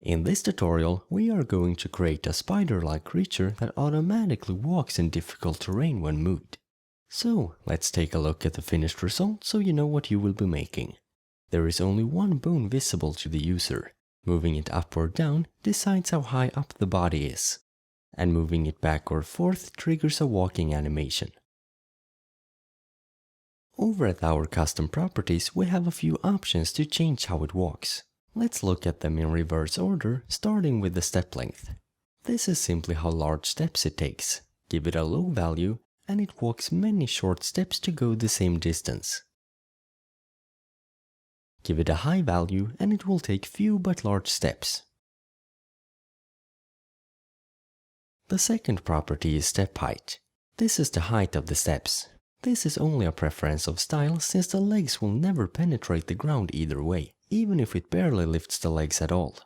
In this tutorial, we are going to create a spider-like creature that automatically walks in difficult terrain when moved. So, let's take a look at the finished result so you know what you will be making. There is only one bone visible to the user. Moving it up or down decides how high up the body is. And moving it back or forth triggers a walking animation. Over at our custom properties, we have a few options to change how it walks. Let's look at them in reverse order, starting with the step length. This is simply how large steps it takes. Give it a low value, and it walks many short steps to go the same distance. Give it a high value, and it will take few but large steps. The second property is step height. This is the height of the steps. This is only a preference of style since the legs will never penetrate the ground either way, even if it barely lifts the legs at all.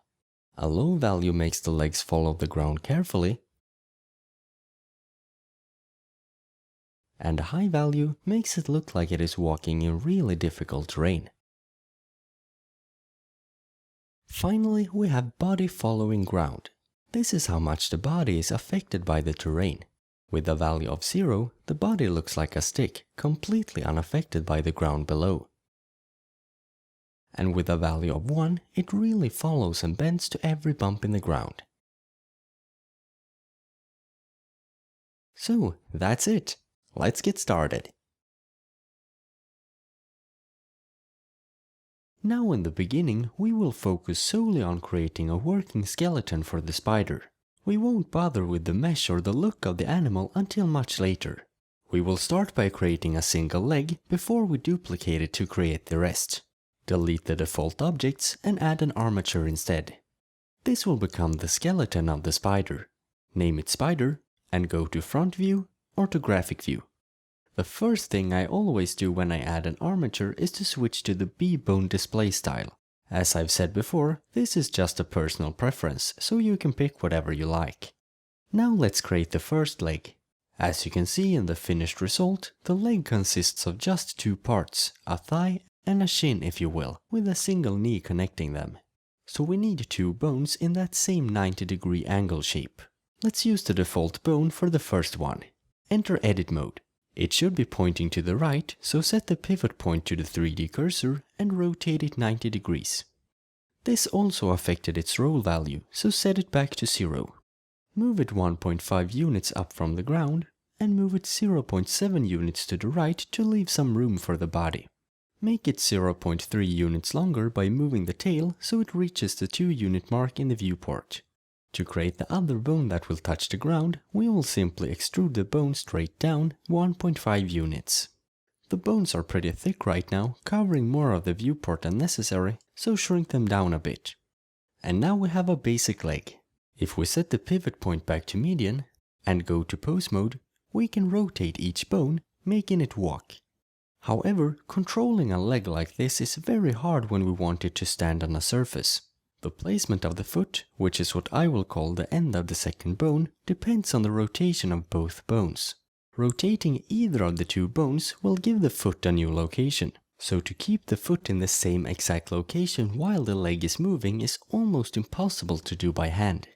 A low value makes the legs follow the ground carefully, and a high value makes it look like it is walking in really difficult terrain. Finally, we have body following ground. This is how much the body is affected by the terrain. With a value of 0, the body looks like a stick, completely unaffected by the ground below. And with a value of 1, it really follows and bends to every bump in the ground. So, that's it. Let's get started. Now in the beginning, we will focus solely on creating a working skeleton for the spider. We won't bother with the mesh or the look of the animal until much later. We will start by creating a single leg before we duplicate it to create the rest. Delete the default objects and add an armature instead. This will become the skeleton of the spider. Name it spider and go to front view or to graphic view. The first thing I always do when I add an armature is to switch to the B-bone display style. As I've said before, this is just a personal preference, so you can pick whatever you like. Now let's create the first leg. As you can see in the finished result, the leg consists of just two parts, a thigh and a shin if you will, with a single knee connecting them. So we need two bones in that same 90-degree angle shape. Let's use the default bone for the first one. Enter edit mode. It should be pointing to the right, so set the pivot point to the 3D cursor and rotate it 90 degrees. This also affected its roll value, so set it back to 0. Move it 1.5 units up from the ground, and move it 0.7 units to the right to leave some room for the body. Make it 0.3 units longer by moving the tail so it reaches the 2-unit mark in the viewport. To create the other bone that will touch the ground, we will simply extrude the bone straight down 1.5 units. The bones are pretty thick right now, covering more of the viewport than necessary, so shrink them down a bit. And now we have a basic leg. If we set the pivot point back to median and go to pose mode, we can rotate each bone, making it walk. However, controlling a leg like this is very hard when we want it to stand on a surface. The placement of the foot, which is what I will call the end of the second bone, depends on the rotation of both bones. Rotating either of the two bones will give the foot a new location, so to keep the foot in the same exact location while the leg is moving is almost impossible to do by hand.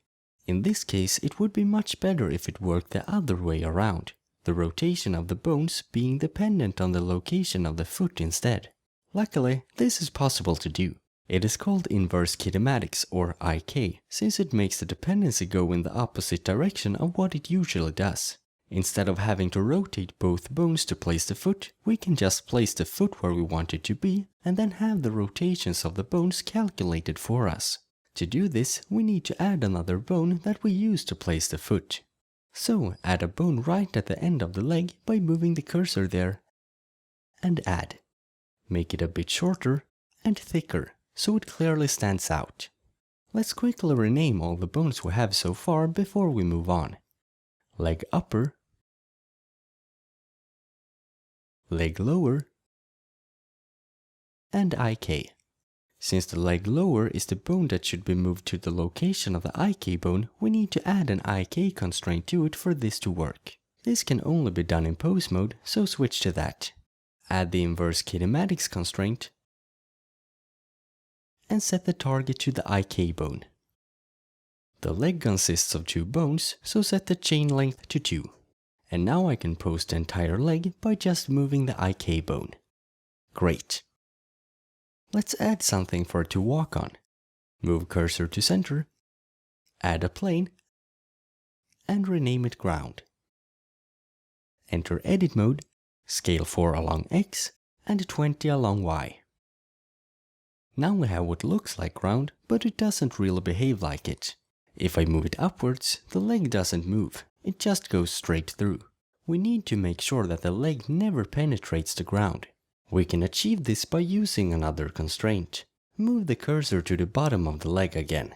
In this case, it would be much better if it worked the other way around, the rotation of the bones being dependent on the location of the foot instead. Luckily, this is possible to do. It is called inverse kinematics or IK, since it makes the dependency go in the opposite direction of what it usually does. Instead of having to rotate both bones to place the foot, we can just place the foot where we want it to be and then have the rotations of the bones calculated for us. To do this, we need to add another bone that we use to place the foot. So, add a bone right at the end of the leg by moving the cursor there and add. Make it a bit shorter and thicker, so it clearly stands out. Let's quickly rename all the bones we have so far before we move on. Leg upper, leg lower, and IK. Since the leg lower is the bone that should be moved to the location of the IK bone, we need to add an IK constraint to it for this to work. This can only be done in pose mode, so switch to that. Add the inverse kinematics constraint and set the target to the IK bone. The leg consists of 2 bones, so set the chain length to 2. And now I can pose the entire leg by just moving the IK bone. Great. Let's add something for it to walk on. Move cursor to center, add a plane, and rename it ground. Enter edit mode, scale 4 along X and 20 along Y. Now we have what looks like ground, but it doesn't really behave like it. If I move it upwards, the leg doesn't move, it just goes straight through. We need to make sure that the leg never penetrates the ground. We can achieve this by using another constraint. Move the cursor to the bottom of the leg again.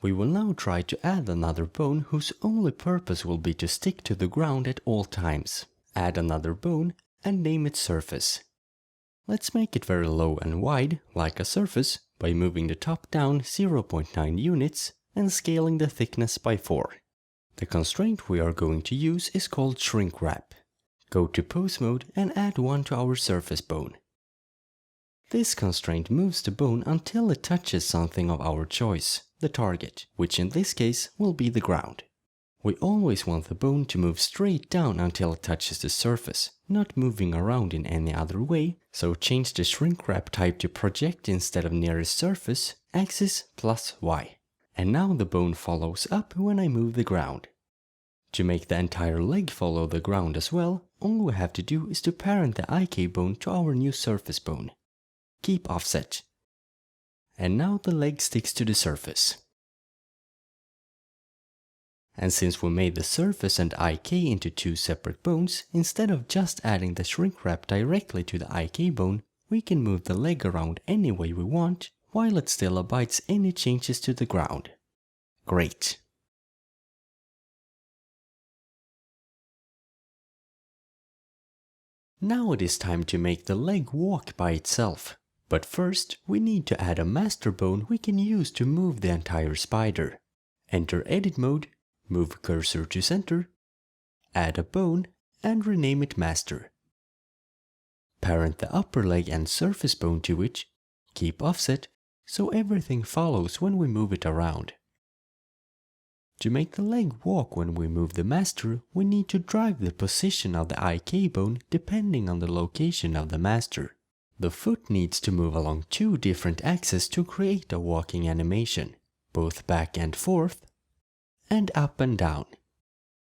We will now try to add another bone whose only purpose will be to stick to the ground at all times. Add another bone and name it surface. Let's make it very low and wide, like a surface, by moving the top down 0.9 units and scaling the thickness by 4. The constraint we are going to use is called shrink wrap. Go to pose mode and add 1 to our surface bone. This constraint moves the bone until it touches something of our choice, the target, which in this case will be the ground. We always want the bone to move straight down until it touches the surface, not moving around in any other way, so change the shrink wrap type to project instead of nearest surface, axis plus Y. And now the bone follows up when I move the ground. To make the entire leg follow the ground as well, all we have to do is to parent the IK bone to our new surface bone. Keep offset. And now the leg sticks to the surface. And since we made the surface and IK into 2 separate bones, instead of just adding the shrink wrap directly to the IK bone, we can move the leg around any way we want, while it still abides any changes to the ground. Great! Now it is time to make the leg walk by itself. But first, we need to add a master bone we can use to move the entire spider. Enter edit mode, move cursor to center, add a bone, and rename it master. Parent the upper leg and surface bone to it, keep offset, so everything follows when we move it around. To make the leg walk when we move the master, we need to drive the position of the IK bone depending on the location of the master. The foot needs to move along 2 different axes to create a walking animation, both back and forth, and up and down.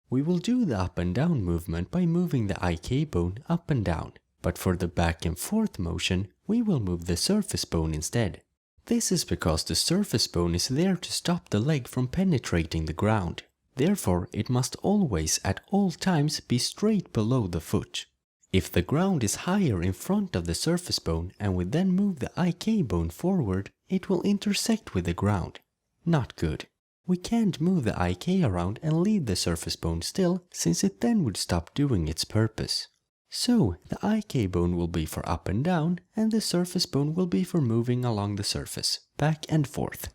We will do the up and down movement by moving the IK bone up and down, but for the back and forth motion, we will move the surface bone instead. This is because the surface bone is there to stop the leg from penetrating the ground. Therefore, it must always at all times be straight below the foot. If the ground is higher in front of the surface bone and we then move the IK bone forward, it will intersect with the ground. Not good. We can't move the IK around and leave the surface bone still, since it then would stop doing its purpose. So, the IK bone will be for up and down, and the surface bone will be for moving along the surface, back and forth.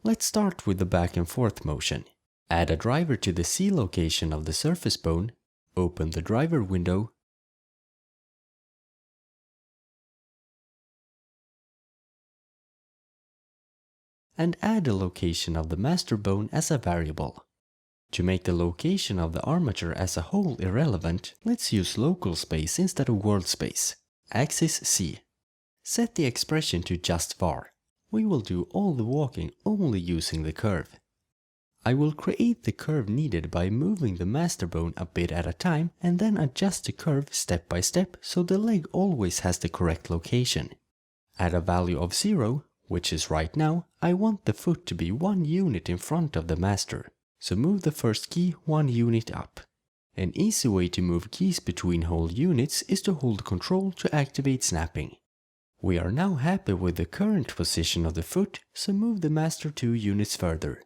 Let's start with the back and forth motion. Add a driver to the C location of the surface bone, open the driver window, and add the location of the master bone as a variable. To make the location of the armature as a whole irrelevant, let's use local space instead of world space. Axis C. Set the expression to just var. We will do all the walking only using the curve. I will create the curve needed by moving the master bone a bit at a time and then adjust the curve step by step so the leg always has the correct location. At a value of 0, which is right now, I want the foot to be 1 unit in front of the master. So move the first key 1 unit up. An easy way to move keys between whole units is to hold Ctrl to activate snapping. We are now happy with the current position of the foot, so move the master 2 units further.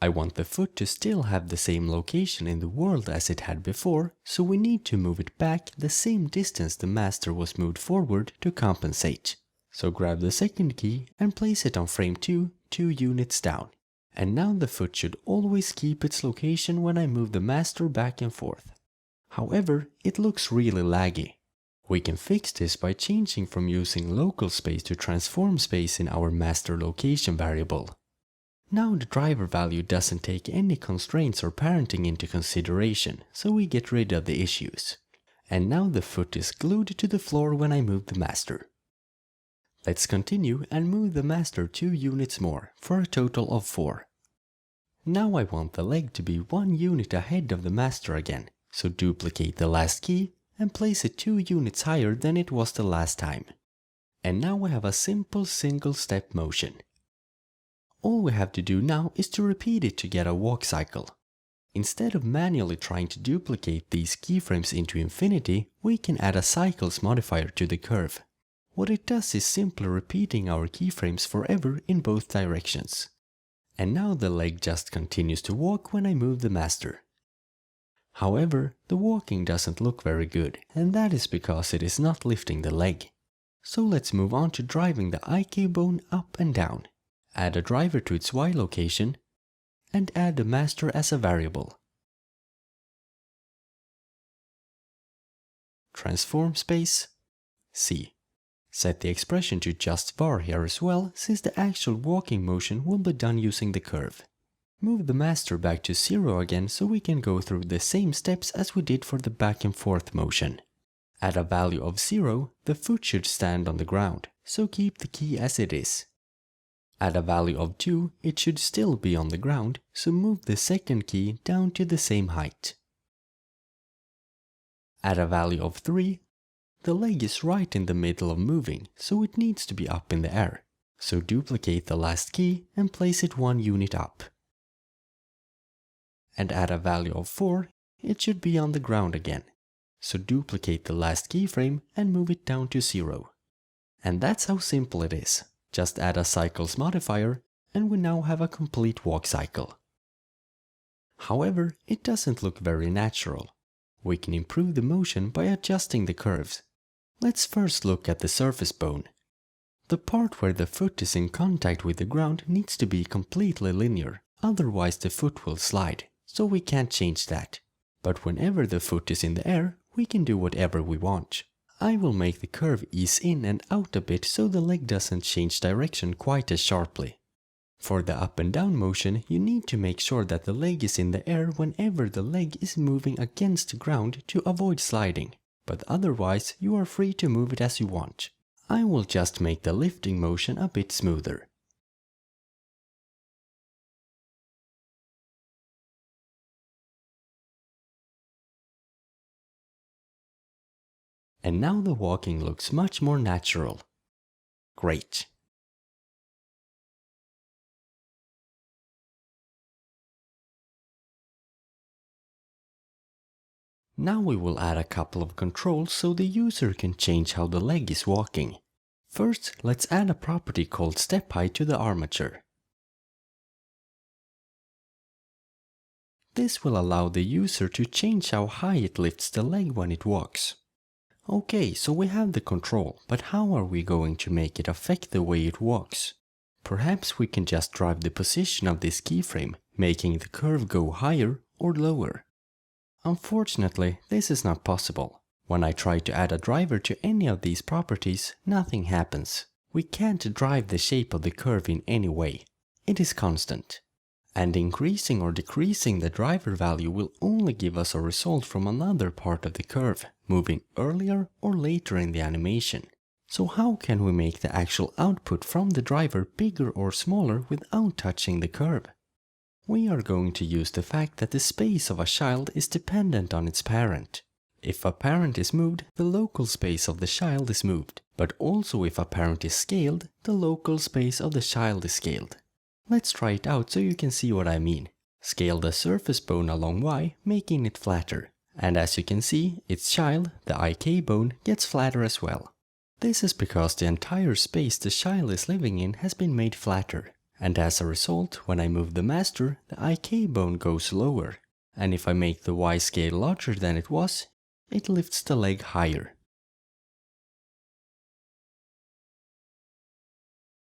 I want the foot to still have the same location in the world as it had before, so we need to move it back the same distance the master was moved forward to compensate. So grab the second key and place it on frame 2, 2 units down. And now the foot should always keep its location when I move the master back and forth. However, it looks really laggy. We can fix this by changing from using local space to transform space in our master location variable. Now the driver value doesn't take any constraints or parenting into consideration, so we get rid of the issues. And now the foot is glued to the floor when I move the master. Let's continue and move the master 2 units more, for a total of 4. Now I want the leg to be 1 unit ahead of the master again, so duplicate the last key and place it 2 units higher than it was the last time. And now we have a simple single step motion. All we have to do now is to repeat it to get a walk cycle. Instead of manually trying to duplicate these keyframes into infinity, we can add a cycles modifier to the curve. What it does is simply repeating our keyframes forever in both directions. And now the leg just continues to walk when I move the master. However, the walking doesn't look very good, and that is because it is not lifting the leg. So let's move on to driving the IK bone up and down. Add a driver to its Y location, and add the master as a variable. Transform space, C. Set the expression to just var here as well, since the actual walking motion will be done using the curve. Move the master back to 0 again so we can go through the same steps as we did for the back and forth motion. At a value of 0, the foot should stand on the ground, so keep the key as it is. At a value of 2, it should still be on the ground, so move the second key down to the same height. At a value of 3, the leg is right in the middle of moving, so it needs to be up in the air. So duplicate the last key and place it 1 unit up. And at a value of 4, it should be on the ground again. So duplicate the last keyframe and move it down to 0. And that's how simple it is. Just add a cycles modifier and we now have a complete walk cycle. However, it doesn't look very natural. We can improve the motion by adjusting the curves. Let's first look at the surface bone. The part where the foot is in contact with the ground needs to be completely linear, otherwise the foot will slide, so we can't change that. But whenever the foot is in the air, we can do whatever we want. I will make the curve ease in and out a bit so the leg doesn't change direction quite as sharply. For the up and down motion, you need to make sure that the leg is in the air whenever the leg is moving against the ground to avoid sliding. But otherwise, you are free to move it as you want. I will just make the lifting motion a bit smoother. And now the walking looks much more natural. Great. Now we will add a couple of controls so the user can change how the leg is walking. First, let's add a property called step height to the armature. This will allow the user to change how high it lifts the leg when it walks. Okay, so we have the control, but how are we going to make it affect the way it walks? Perhaps we can just drive the position of this keyframe, making the curve go higher or lower. Unfortunately, this is not possible. When I try to add a driver to any of these properties, nothing happens. We can't drive the shape of the curve in any way. It is constant. And increasing or decreasing the driver value will only give us a result from another part of the curve, moving earlier or later in the animation. So how can we make the actual output from the driver bigger or smaller without touching the curve? We are going to use the fact that the space of a child is dependent on its parent. If a parent is moved, the local space of the child is moved. But also if a parent is scaled, the local space of the child is scaled. Let's try it out so you can see what I mean. Scale the surface bone along Y, making it flatter. And as you can see, its child, the IK bone, gets flatter as well. This is because the entire space the child is living in has been made flatter. And as a result, when I move the master, the IK bone goes lower. And if I make the Y scale larger than it was, it lifts the leg higher.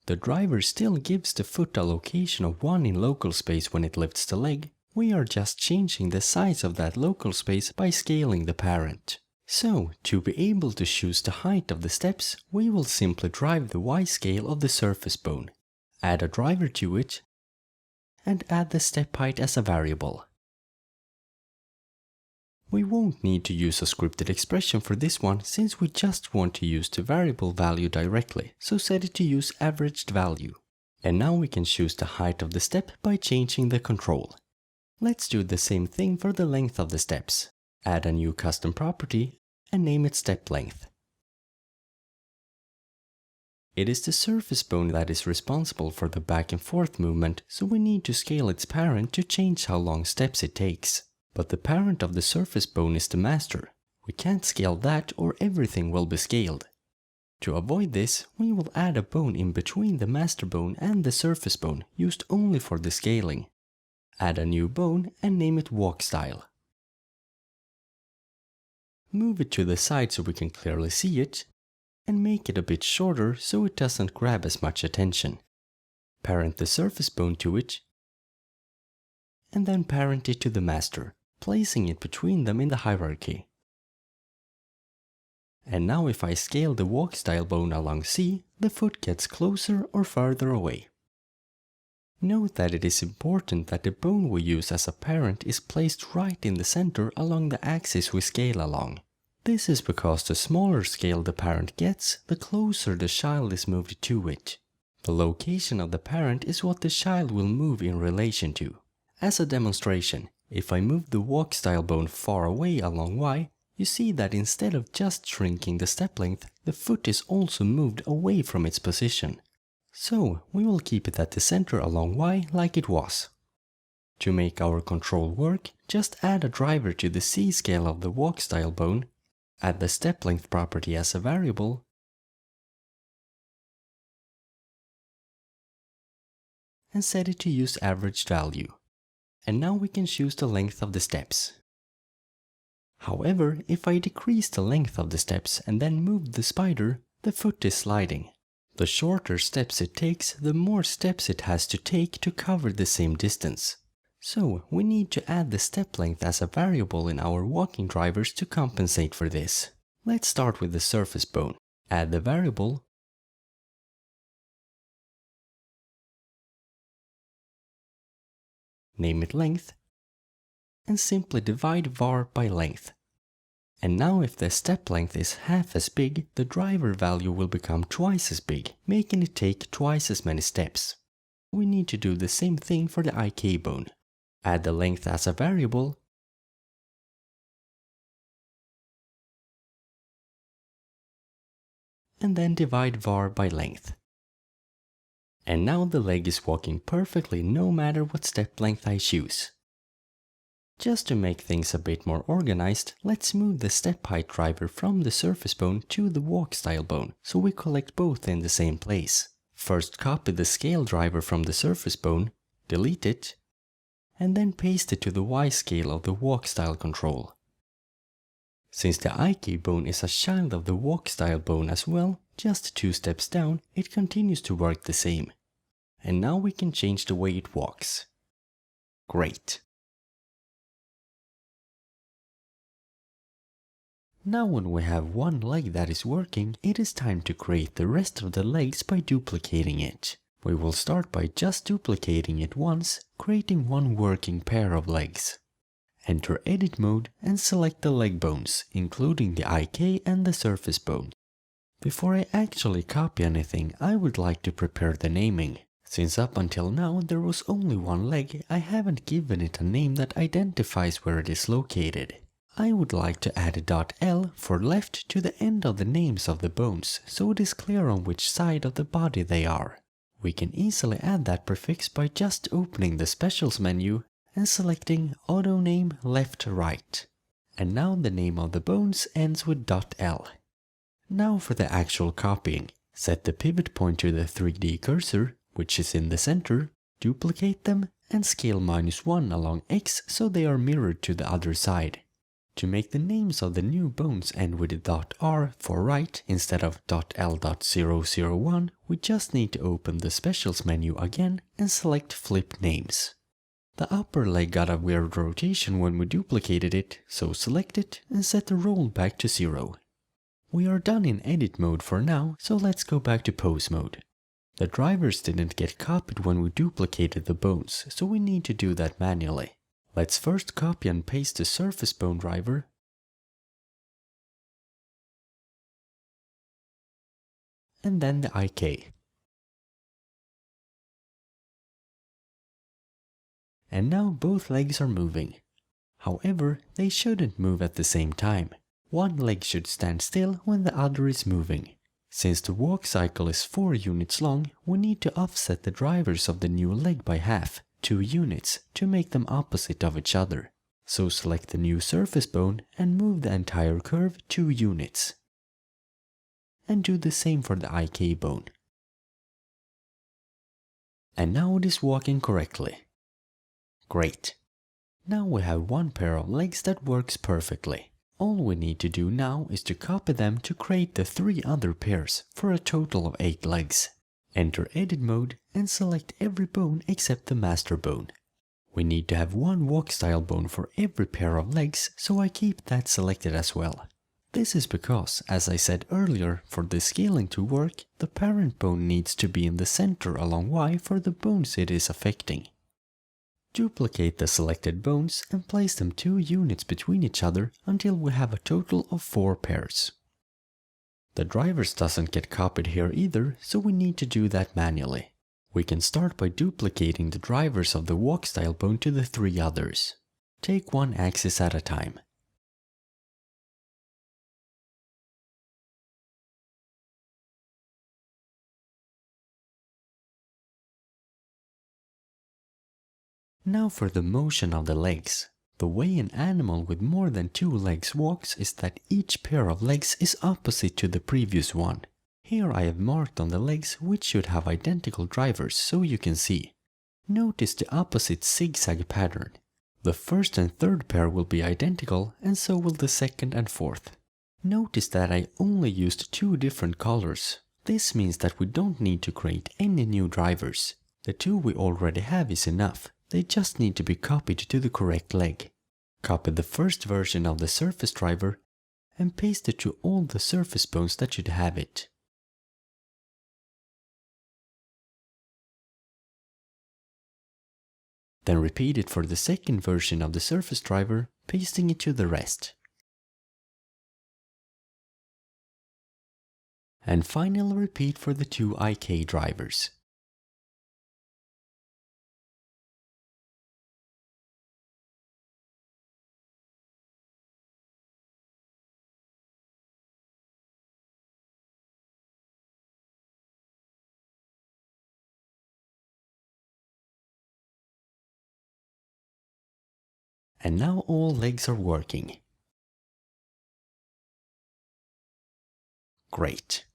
The driver still gives the foot a location of 1 in local space when it lifts the leg. We are just changing the size of that local space by scaling the parent. So, to be able to choose the height of the steps, we will simply drive the Y scale of the surface bone. Add a driver to it, and add the step height as a variable. We won't need to use a scripted expression for this one since we just want to use the variable value directly, so set it to use averaged value. And now we can choose the height of the step by changing the control. Let's do the same thing for the length of the steps. Add a new custom property and name it step length. It is the surface bone that is responsible for the back and forth movement, so we need to scale its parent to change how long steps it takes. But the parent of the surface bone is the master. We can't scale that or everything will be scaled. To avoid this, we will add a bone in between the master bone and the surface bone, used only for the scaling. Add a new bone and name it walk style. Move it to the side so we can clearly see it, and make it a bit shorter so it doesn't grab as much attention. Parent the surface bone to it, and then parent it to the master, placing it between them in the hierarchy. And now if I scale the walk style bone along C, the foot gets closer or further away. Note that it is important that the bone we use as a parent is placed right in the center along the axis we scale along. This is because the smaller scale the parent gets, the closer the child is moved to it. The location of the parent is what the child will move in relation to. As a demonstration, if I move the walk style bone far away along Y, you see that instead of just shrinking the step length, the foot is also moved away from its position. So we will keep it at the center along Y like it was. To make our control work, just add a driver to the C scale of the walk style bone, add the step length property as a variable, and set it to use averaged value. And now we can choose the length of the steps. However, if I decrease the length of the steps and then move the spider, the foot is sliding. The shorter steps it takes, the more steps it has to take to cover the same distance. So we need to add the step length as a variable in our walking drivers to compensate for this. Let's start with the surface bone. Add the variable, name it length, and simply divide var by length. And now if the step length is half as big, the driver value will become twice as big, making it take twice as many steps. We need to do the same thing for the IK bone. Add the length as a variable, and then divide var by length. And now the leg is walking perfectly no matter what step length I choose. Just to make things a bit more organized, let's move the step height driver from the surface bone to the walk style bone, so we collect both in the same place. First copy the scale driver from the surface bone, delete it, and then paste it to the Y scale of the walk style control. Since the IK bone is a child of the walk style bone as well, just 2 steps down, it continues to work the same. And now we can change the way it walks. Great! Now when we have one leg that is working, it is time to create the rest of the legs by duplicating it. We will start by just duplicating it once, creating one working pair of legs. Enter edit mode and select the leg bones, including the IK and the surface bone. Before I actually copy anything, I would like to prepare the naming. Since up until now there was only one leg, I haven't given it a name that identifies where it is located. I would like to add a .l for left to the end of the names of the bones, so it is clear on which side of the body they are. We can easily add that prefix by just opening the Specials menu and selecting Auto Name Left Right. And now the name of the bones ends with .l. Now for the actual copying. Set the pivot point to the 3D cursor, which is in the center, duplicate them, and scale -1 along X so they are mirrored to the other side. To make the names of the new bones end with .r for right instead of .l.001, we just need to open the Specials menu again and select Flip Names. The upper leg got a weird rotation when we duplicated it, so select it and set the roll back to 0. We are done in edit mode for now, so let's go back to pose mode. The drivers didn't get copied when we duplicated the bones, so we need to do that manually. Let's first copy and paste the surface bone driver, and then the IK. And now both legs are moving. However, they shouldn't move at the same time. One leg should stand still when the other is moving. Since the walk cycle is 4 units long, we need to offset the drivers of the new leg by half, 2 units, to make them opposite of each other. So select the new surface bone and move the entire curve 2 units. And do the same for the IK bone. And now it is walking correctly. Great. Now we have one pair of legs that works perfectly. All we need to do now is to copy them to create the 3 other pairs for a total of 8 legs. Enter edit mode and select every bone except the master bone. We need to have one walk style bone for every pair of legs, so I keep that selected as well. This is because, as I said earlier, for the scaling to work, the parent bone needs to be in the center along Y for the bones it is affecting. Duplicate the selected bones and place them 2 units between each other until we have a total of 4 pairs. The drivers doesn't get copied here either, so we need to do that manually. We can start by duplicating the drivers of the walk style bone to the 3 others. Take one axis at a time. Now for the motion of the legs. The way an animal with more than 2 legs walks is that each pair of legs is opposite to the previous one. Here I have marked on the legs which should have identical drivers so you can see. Notice the opposite zigzag pattern. The first and third pair will be identical and so will the second and fourth. Notice that I only used 2 different colors. This means that we don't need to create any new drivers. The 2 we already have is enough. They just need to be copied to the correct leg. Copy the first version of the surface driver and paste it to all the surface bones that should have it. Then repeat it for the second version of the surface driver, pasting it to the rest. And finally repeat for the 2 IK drivers. And now all legs are working. Great.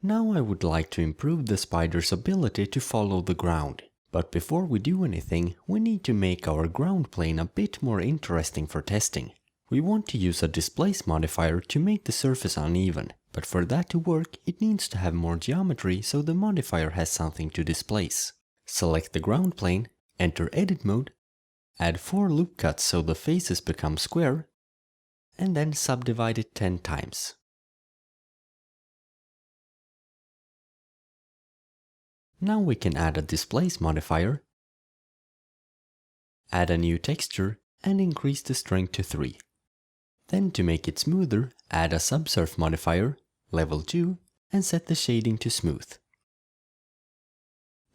Now I would like to improve the spider's ability to follow the ground. But before we do anything, we need to make our ground plane a bit more interesting for testing. We want to use a displace modifier to make the surface uneven, but for that to work, it needs to have more geometry so the modifier has something to displace. Select the ground plane, enter edit mode, add 4 loop cuts so the faces become square, and then subdivide it 10 times. Now we can add a displace modifier, add a new texture, and increase the strength to 3. Then to make it smoother, add a subsurf modifier, level 2, and set the shading to smooth.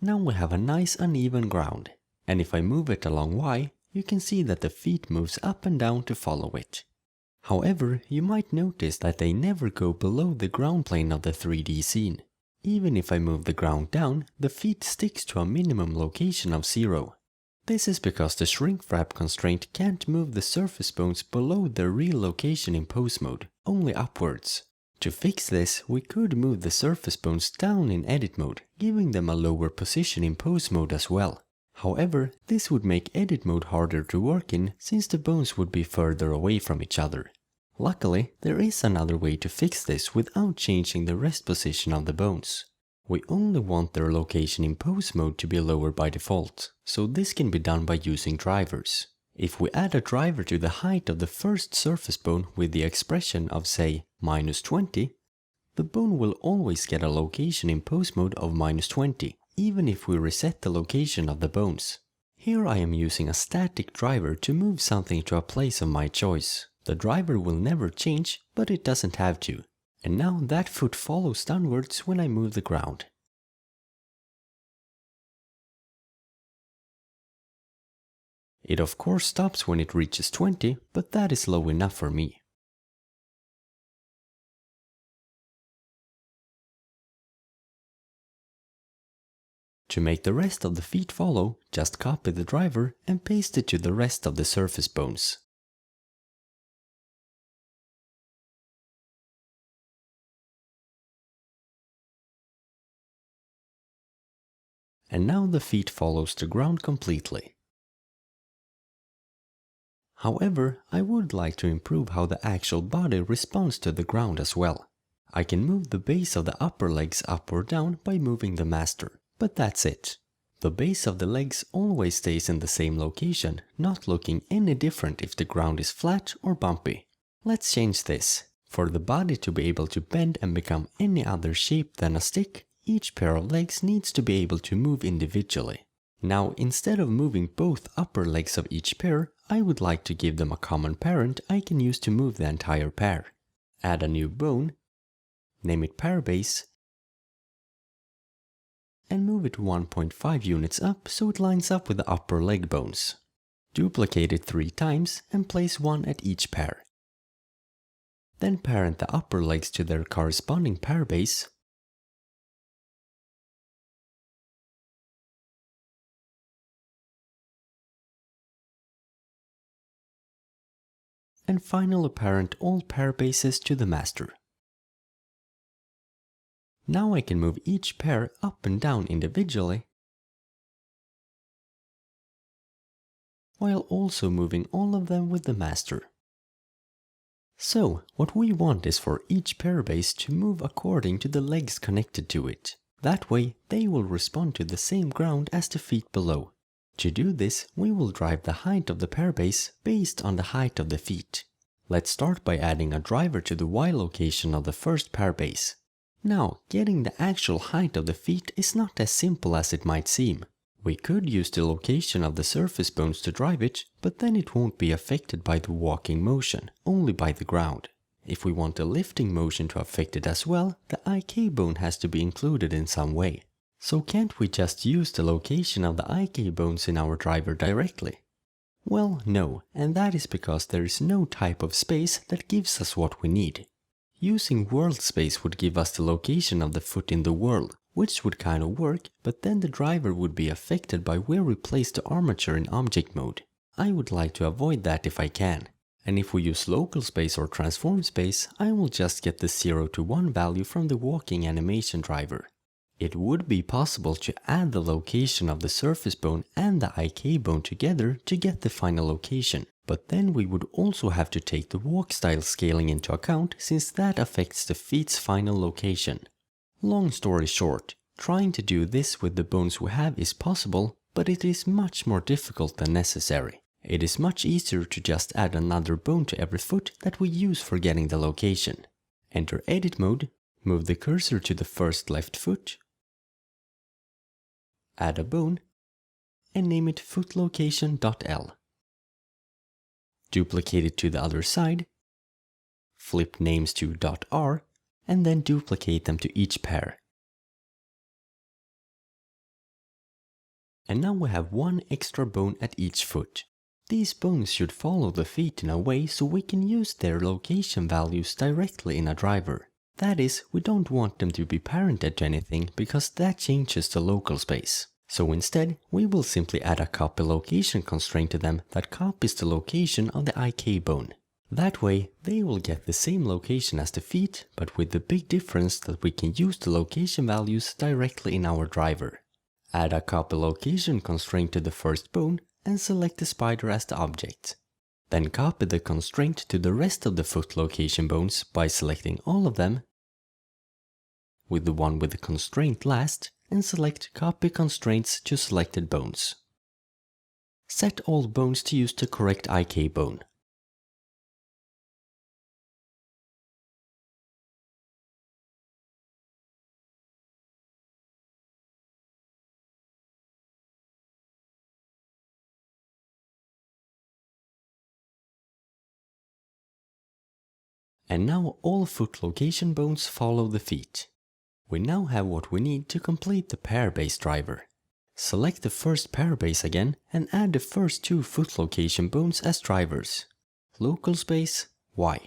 Now we have a nice uneven ground, and if I move it along Y, you can see that the feet moves up and down to follow it. However, you might notice that they never go below the ground plane of the 3D scene. Even if I move the ground down, the feet sticks to a minimum location of 0. This is because the shrink wrap constraint can't move the surface bones below their real location in pose mode, only upwards. To fix this, we could move the surface bones down in edit mode, giving them a lower position in pose mode as well. However, this would make edit mode harder to work in since the bones would be further away from each other. Luckily, there is another way to fix this without changing the rest position of the bones. We only want their location in pose mode to be lower by default, so this can be done by using drivers. If we add a driver to the height of the first surface bone with the expression of, say, -20, the bone will always get a location in pose mode of -20, even if we reset the location of the bones. Here I am using a static driver to move something to a place of my choice. The driver will never change, but it doesn't have to. And now that foot follows downwards when I move the ground. It of course stops when it reaches 20, but that is low enough for me. To make the rest of the feet follow, just copy the driver and paste it to the rest of the surface bones. And now the feet follows the ground completely. However, I would like to improve how the actual body responds to the ground as well. I can move the base of the upper legs up or down by moving the master, but that's it. The base of the legs always stays in the same location, not looking any different if the ground is flat or bumpy. Let's change this. For the body to be able to bend and become any other shape than a stick, each pair of legs needs to be able to move individually. Now, instead of moving both upper legs of each pair, I would like to give them a common parent I can use to move the entire pair. Add a new bone, name it pair base, and move it 1.5 units up so it lines up with the upper leg bones. Duplicate it 3 times and place one at each pair. Then parent the upper legs to their corresponding pair base, and finally parent all pair bases to the master. Now I can move each pair up and down individually, while also moving all of them with the master. So, what we want is for each pair base to move according to the legs connected to it. That way, they will respond to the same ground as the feet below. To do this, we will drive the height of the pair base based on the height of the feet. Let's start by adding a driver to the Y location of the first pair base. Now, getting the actual height of the feet is not as simple as it might seem. We could use the location of the surface bones to drive it, but then it won't be affected by the walking motion, only by the ground. If we want the lifting motion to affect it as well, the IK bone has to be included in some way. So can't we just use the location of the IK bones in our driver directly? Well, no, and that is because there is no type of space that gives us what we need. Using world space would give us the location of the foot in the world, which would kind of work, but then the driver would be affected by where we place the armature in object mode. I would like to avoid that if I can. And if we use local space or transform space, I will just get the 0 to 1 value from the walking animation driver. It would be possible to add the location of the surface bone and the IK bone together to get the final location, but then we would also have to take the walk style scaling into account since that affects the feet's final location. Long story short, trying to do this with the bones we have is possible, but it is much more difficult than necessary. It is much easier to just add another bone to every foot that we use for getting the location. Enter edit mode, move the cursor to the first left foot, add a bone, and name it footlocation.l. Duplicate it to the other side, flip names to .r, and then duplicate them to each pair. And now we have one extra bone at each foot. These bones should follow the feet in a way so we can use their location values directly in a driver. That is, we don't want them to be parented to anything because that changes the local space. So instead, we will simply add a copy location constraint to them that copies the location of the IK bone. That way, they will get the same location as the feet, but with the big difference that we can use the location values directly in our driver. Add a copy location constraint to the first bone and select the spider as the object. Then copy the constraint to the rest of the foot location bones by selecting all of them, with the one with the constraint last, and select Copy Constraints to Selected Bones. Set all bones to use the correct IK bone. And now all foot location bones follow the feet. We now have what we need to complete the pair base driver. Select the first pair base again and add the first 2 foot location bones as drivers. Local space Y.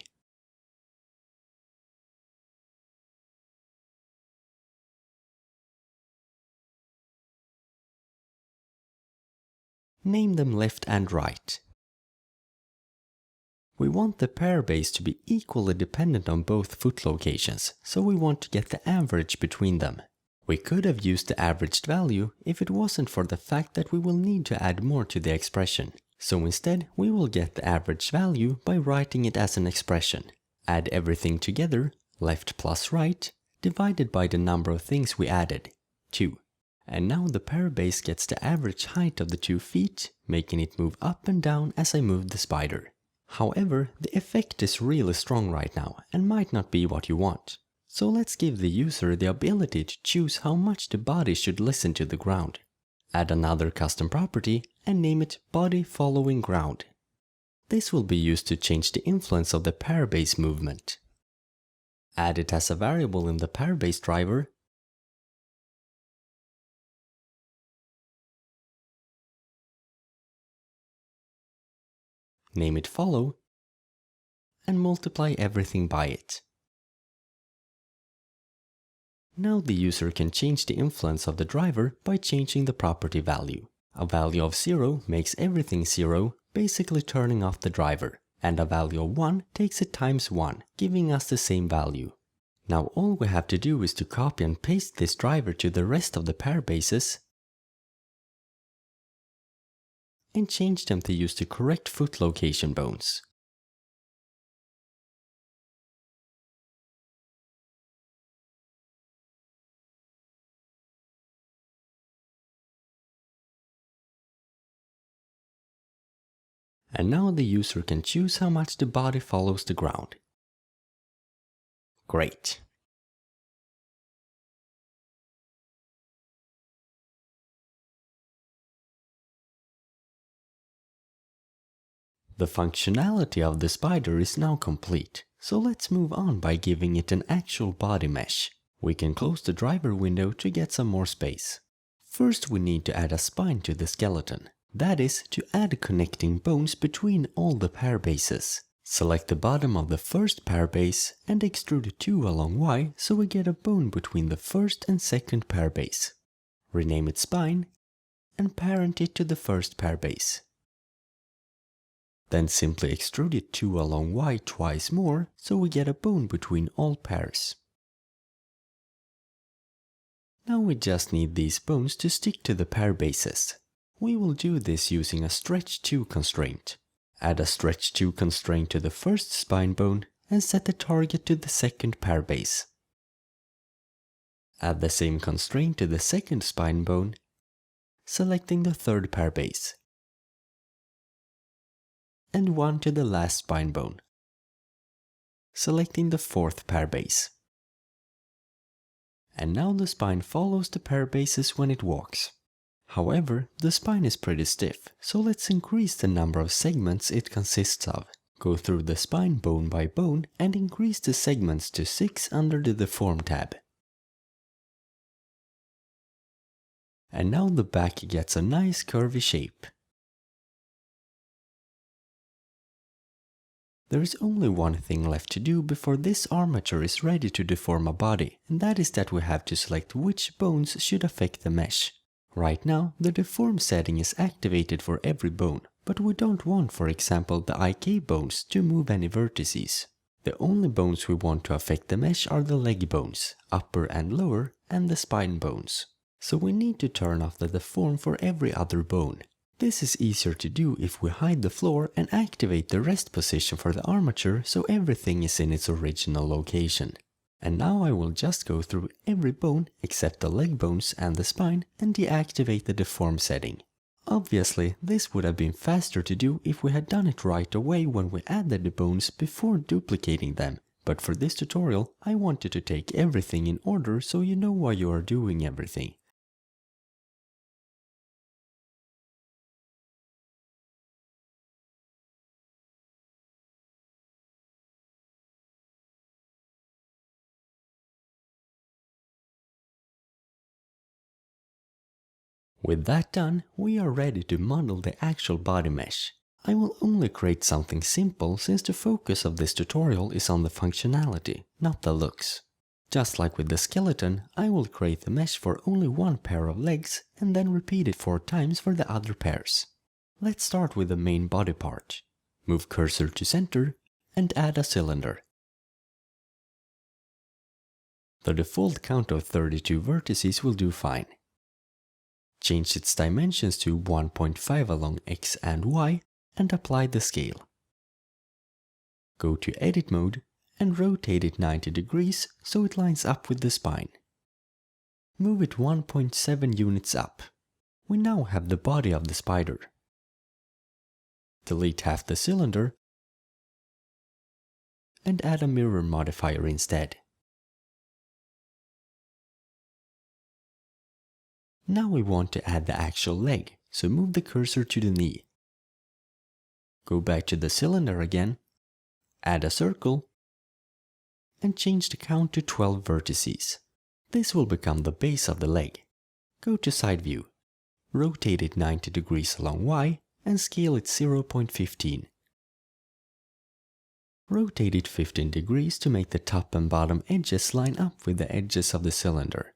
Name them left and right. We want the pair base to be equally dependent on both foot locations, so we want to get the average between them. We could have used the averaged value if it wasn't for the fact that we will need to add more to the expression. So instead, we will get the average value by writing it as an expression. Add everything together, left plus right, divided by the number of things we added, 2. And now the pair base gets the average height of the 2 feet, making it move up and down as I move the spider. However, the effect is really strong right now and might not be what you want. So let's give the user the ability to choose how much the body should listen to the ground. Add another custom property and name it Body Following Ground. This will be used to change the influence of the pair base movement. Add it as a variable in the pair base driver. Name it Follow, and multiply everything by it. Now the user can change the influence of the driver by changing the property value. A value of 0 makes everything 0, basically turning off the driver, and a value of 1 takes it times 1, giving us the same value. Now all we have to do is to copy and paste this driver to the rest of the pair bases and change them to use the correct foot location bones. And now the user can choose how much the body follows the ground. Great. The functionality of the spider is now complete, so let's move on by giving it an actual body mesh. We can close the driver window to get some more space. First we need to add a spine to the skeleton. That is, to add connecting bones between all the pair bases. Select the bottom of the first pair base and extrude 2 along Y so we get a bone between the first and second pair base. Rename it Spine and parent it to the first pair base. Then simply extrude it 2 along Y twice more so we get a bone between all pairs. Now we just need these bones to stick to the pair bases. We will do this using a stretch 2 constraint. Add a stretch 2 constraint to the first spine bone and set the target to the second pair base. Add the same constraint to the second spine bone, selecting the third pair base, and 1 to the last spine bone, selecting the fourth pair base. And now the spine follows the pair bases when it walks. However, the spine is pretty stiff, so let's increase the number of segments it consists of. Go through the spine bone by bone and increase the segments to 6 under the Deform tab. And now the back gets a nice curvy shape. There is only one thing left to do before this armature is ready to deform a body, and that is that we have to select which bones should affect the mesh. Right now, the deform setting is activated for every bone, but we don't want, for example, the IK bones to move any vertices. The only bones we want to affect the mesh are the leg bones, upper and lower, and the spine bones. So we need to turn off the deform for every other bone. This is easier to do if we hide the floor and activate the rest position for the armature so everything is in its original location. And now I will just go through every bone except the leg bones and the spine and deactivate the deform setting. Obviously, this would have been faster to do if we had done it right away when we added the bones before duplicating them. But for this tutorial, I wanted to take everything in order so you know why you are doing everything. With that done, we are ready to model the actual body mesh. I will only create something simple since the focus of this tutorial is on the functionality, not the looks. Just like with the skeleton, I will create the mesh for only one pair of legs and then repeat it 4 times for the other pairs. Let's start with the main body part. Move cursor to center and add a cylinder. The default count of 32 vertices will do fine. Change its dimensions to 1.5 along X and Y and apply the scale. Go to edit mode and rotate it 90 degrees so it lines up with the spine. Move it 1.7 units up. We now have the body of the spider. Delete half the cylinder and add a mirror modifier instead. Now we want to add the actual leg, so move the cursor to the knee. Go back to the cylinder again, add a circle, and change the count to 12 vertices. This will become the base of the leg. Go to side view, rotate it 90 degrees along Y and scale it 0.15. Rotate it 15 degrees to make the top and bottom edges line up with the edges of the cylinder.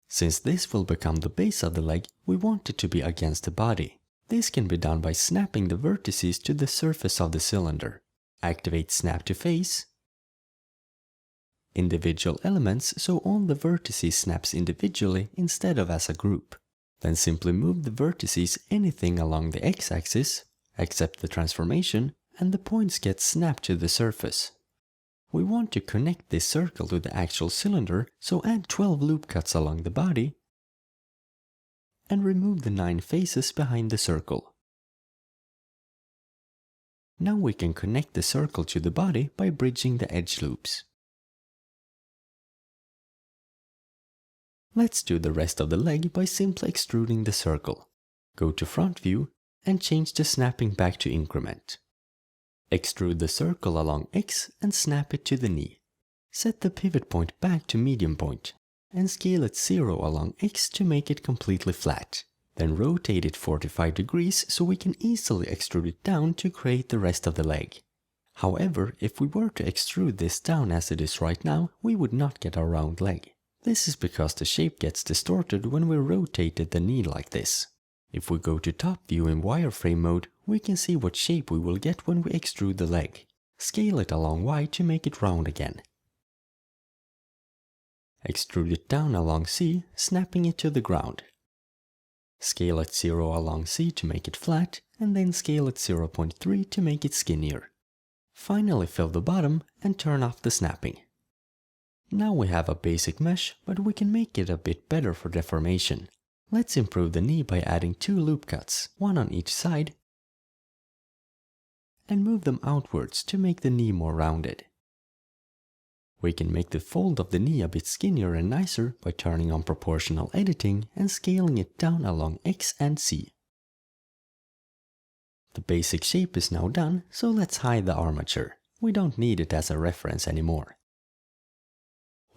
Since this will become the base of the leg, we want it to be against the body. This can be done by snapping the vertices to the surface of the cylinder. Activate Snap to Face, Individual Elements so all the vertices snaps individually instead of as a group. Then simply move the vertices anything along the x-axis, accept the transformation, and the points get snapped to the surface. We want to connect this circle to the actual cylinder, so add 12 loop cuts along the body and remove the 9 faces behind the circle. Now we can connect the circle to the body by bridging the edge loops. Let's do the rest of the leg by simply extruding the circle. Go to front view and change the snapping back to increment. Extrude the circle along X and snap it to the knee. Set the pivot point back to medium point and scale it 0 along X to make it completely flat. Then rotate it 45 degrees so we can easily extrude it down to create the rest of the leg. However, if we were to extrude this down as it is right now, we would not get a round leg. This is because the shape gets distorted when we rotated the knee like this. If we go to top view in wireframe mode, we can see what shape we will get when we extrude the leg. Scale it along Y to make it round again. Extrude it down along C, snapping it to the ground. Scale it 0 along C to make it flat, and then scale it 0.3 to make it skinnier. Finally fill the bottom and turn off the snapping. Now we have a basic mesh, but we can make it a bit better for deformation. Let's improve the knee by adding 2 loop cuts, one on each side, and move them outwards to make the knee more rounded. We can make the fold of the knee a bit skinnier and nicer by turning on proportional editing and scaling it down along X and C. The basic shape is now done, so let's hide the armature. We don't need it as a reference anymore.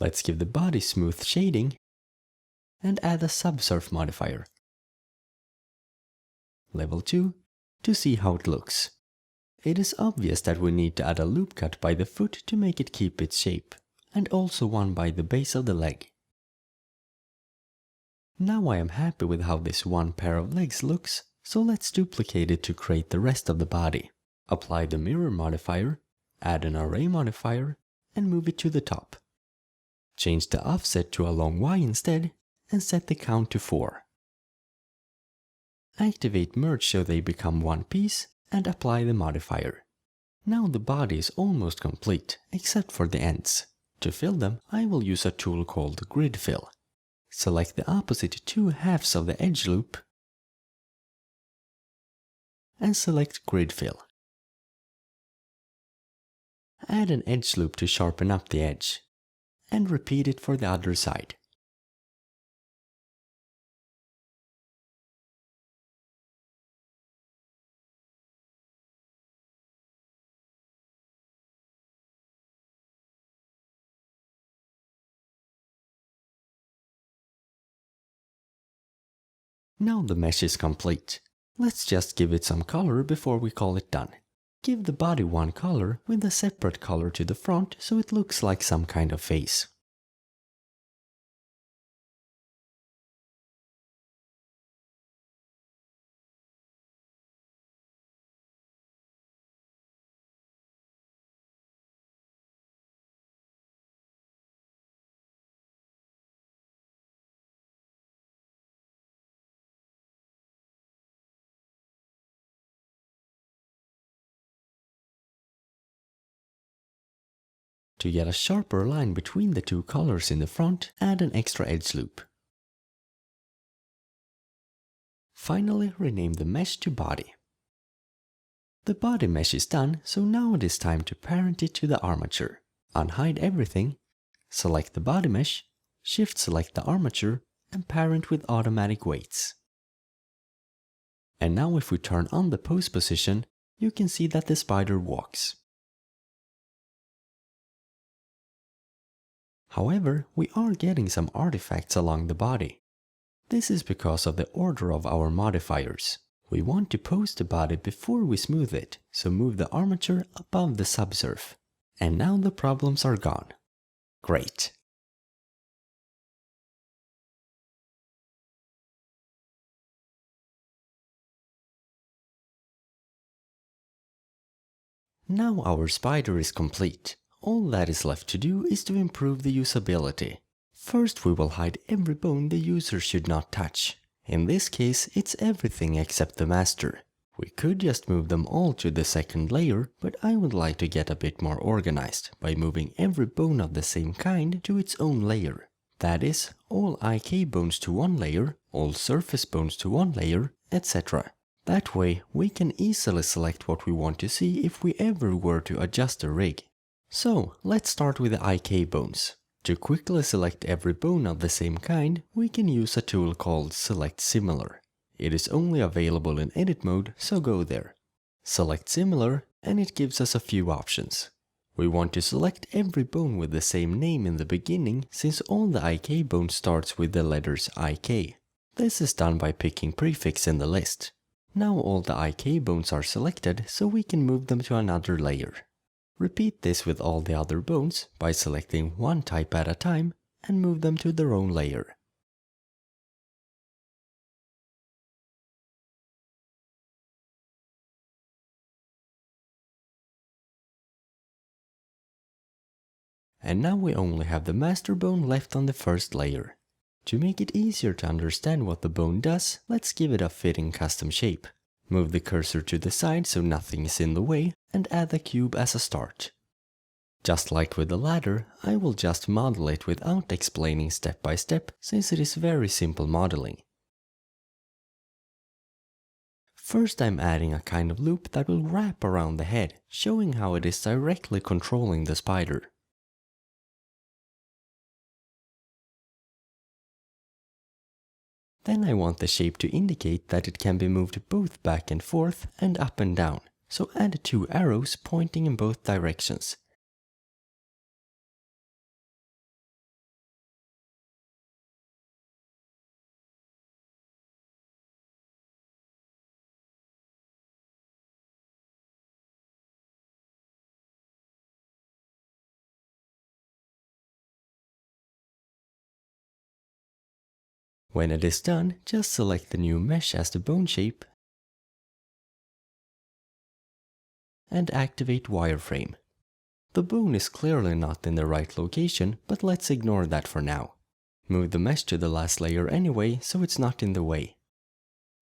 Let's give the body smooth shading and add a subsurf modifier. Level 2 to see how it looks. It is obvious that we need to add a loop cut by the foot to make it keep its shape, and also one by the base of the leg. Now I am happy with how this one pair of legs looks, so let's duplicate it to create the rest of the body. Apply the mirror modifier, add an array modifier, and move it to the top. Change the offset to a long Y instead, and set the count to 4. Activate merge so they become one piece, and apply the modifier. Now the body is almost complete, except for the ends. To fill them, I will use a tool called Grid Fill. Select the opposite 2 halves of the edge loop, and select Grid Fill. Add an edge loop to sharpen up the edge, and repeat it for the other side. Now the mesh is complete. Let's just give it some color before we call it done. Give the body one color with a separate color to the front so it looks like some kind of face. To get a sharper line between the two colors in the front, add an extra edge loop. Finally, rename the mesh to Body. The body mesh is done, so now it is time to parent it to the armature. Unhide everything, select the body mesh, shift select the armature, and parent with automatic weights. And now if we turn on the pose position, you can see that the spider walks. However, we are getting some artifacts along the body. This is because of the order of our modifiers. We want to pose the body before we smooth it, so move the armature above the subsurf. And now the problems are gone. Great! Now our spider is complete. All that is left to do is to improve the usability. First we will hide every bone the user should not touch. In this case, it's everything except the master. We could just move them all to the second layer, but I would like to get a bit more organized by moving every bone of the same kind to its own layer. That is, all IK bones to one layer, all surface bones to one layer, etc. That way, we can easily select what we want to see if we ever were to adjust the rig. So, let's start with the IK bones. To quickly select every bone of the same kind, we can use a tool called Select Similar. It is only available in edit mode, so go there. Select Similar, and it gives us a few options. We want to select every bone with the same name in the beginning, since all the IK bones starts with the letters IK. This is done by picking prefix in the list. Now all the IK bones are selected, so we can move them to another layer. Repeat this with all the other bones by selecting one type at a time and move them to their own layer. And now we only have the master bone left on the first layer. To make it easier to understand what the bone does, let's give it a fitting custom shape. Move the cursor to the side so nothing is in the way, and add the cube as a start. Just like with the ladder, I will just model it without explaining step by step, since it is very simple modeling. First I'm adding a kind of loop that will wrap around the head, showing how it is directly controlling the spider. Then I want the shape to indicate that it can be moved both back and forth and up and down, so add two arrows pointing in both directions. When it is done, just select the new mesh as the bone shape and activate wireframe. The bone is clearly not in the right location, but let's ignore that for now. Move the mesh to the last layer anyway, so it's not in the way.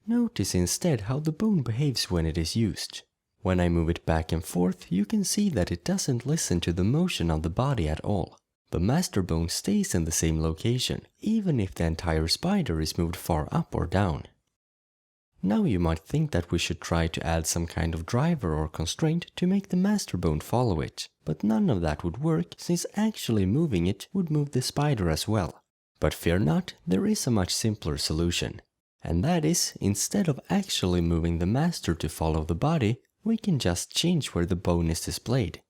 Notice instead how the bone behaves when it is used. When I move it back and forth, you can see that it doesn't listen to the motion of the body at all. The master bone stays in the same location, even if the entire spider is moved far up or down. Now you might think that we should try to add some kind of driver or constraint to make the master bone follow it, but none of that would work since actually moving it would move the spider as well. But fear not, there is a much simpler solution. And that is, instead of actually moving the master to follow the body, we can just change where the bone is displayed.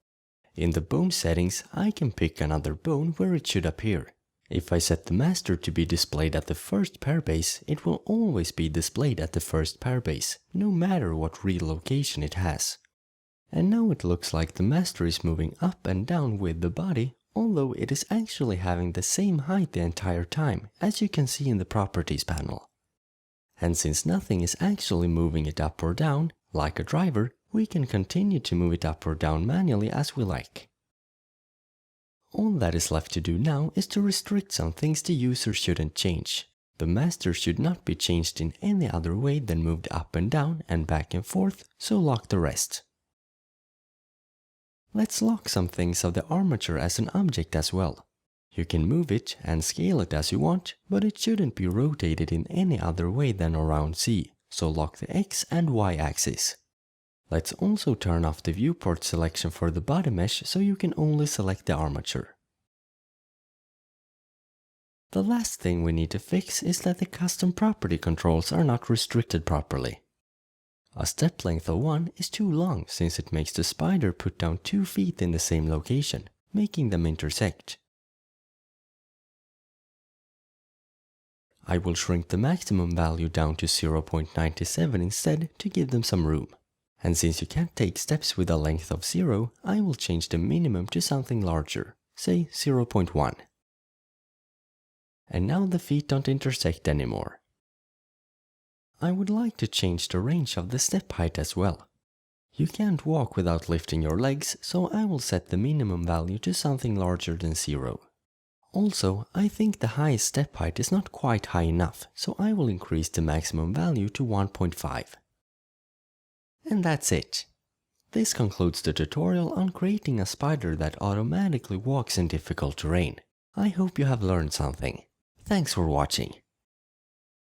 In the bone settings, I can pick another bone where it should appear. If I set the master to be displayed at the first pair base, it will always be displayed at the first pair base, no matter what relocation it has. And now it looks like the master is moving up and down with the body, although it is actually having the same height the entire time, as you can see in the properties panel. And since nothing is actually moving it up or down, like a driver, we can continue to move it up or down manually as we like. All that is left to do now is to restrict some things the user shouldn't change. The master should not be changed in any other way than moved up and down and back and forth, so lock the rest. Let's lock some things of the armature as an object as well. You can move it and scale it as you want, but it shouldn't be rotated in any other way than around Z, so lock the X and Y axis. Let's also turn off the viewport selection for the body mesh so you can only select the armature. The last thing we need to fix is that the custom property controls are not restricted properly. A step length of 1 is too long since it makes the spider put down 2 feet in the same location, making them intersect. I will shrink the maximum value down to 0.97 instead to give them some room. And since you can't take steps with a length of 0, I will change the minimum to something larger, say 0.1. And now the feet don't intersect anymore. I would like to change the range of the step height as well. You can't walk without lifting your legs, so I will set the minimum value to something larger than 0. Also, I think the highest step height is not quite high enough, so I will increase the maximum value to 1.5. And that's it. This concludes the tutorial on creating a spider that automatically walks in difficult terrain. I hope you have learned something. Thanks for watching.